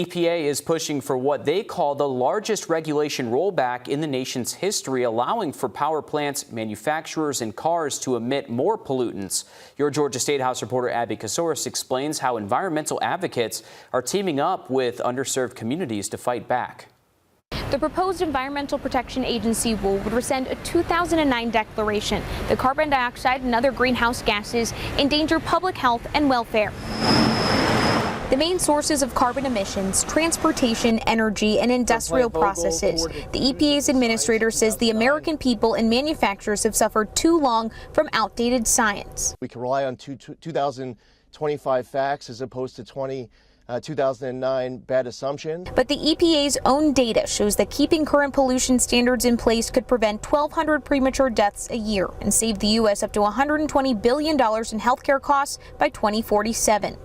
EPA is pushing for what they call the largest regulation rollback in the nation's history, allowing for power plants, manufacturers, and cars to emit more pollutants. Your Georgia State House reporter Abby Kasoris explains how environmental advocates are teaming up with underserved communities to fight back. The proposed Environmental Protection Agency rule would rescind a 2009 declaration that carbon dioxide and other greenhouse gases endanger public health and welfare. The main sources of carbon emissions, transportation, energy, and industrial processes. The EPA's administrator says the American people and manufacturers have suffered too long from outdated science. We can rely on 2025 facts as opposed to 2009 bad assumptions. But the EPA's own data shows that keeping current pollution standards in place could prevent 1,200 premature deaths a year and save the U.S. up to $120 billion in healthcare costs by 2047.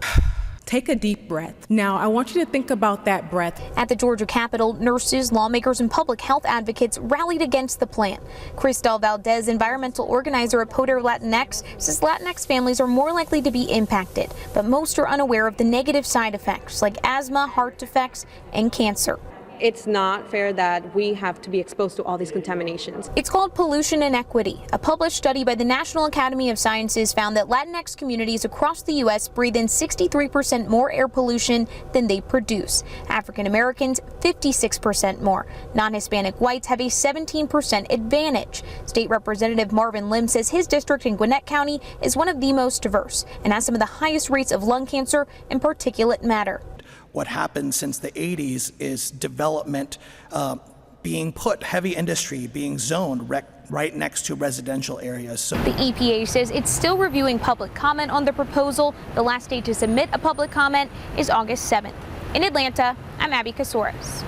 Take a deep breath. Now, I want you to think about that breath. At the Georgia Capitol, nurses, lawmakers, and public health advocates rallied against the plan. Cristal Valdez, environmental organizer at Poder Latinx, says Latinx families are more likely to be impacted, but most are unaware of the negative side effects like asthma, heart defects, and cancer. It's not fair that we have to be exposed to all these contaminations. It's called pollution inequity. A published study by the National Academy of Sciences found that Latinx communities across the U.S. breathe in 63% more air pollution than they produce. African Americans, 56% more. Non-Hispanic whites have a 17% advantage. State Representative Marvin Lim says his district in Gwinnett County is one of the most diverse and has some of the highest rates of lung cancer and particulate matter. What happened since the 80s is development being put, heavy industry being zoned right next to residential areas. So the EPA says it's still reviewing public comment on the proposal. The last date to submit a public comment is August 7th. In Atlanta, I'm Abby Kasoris.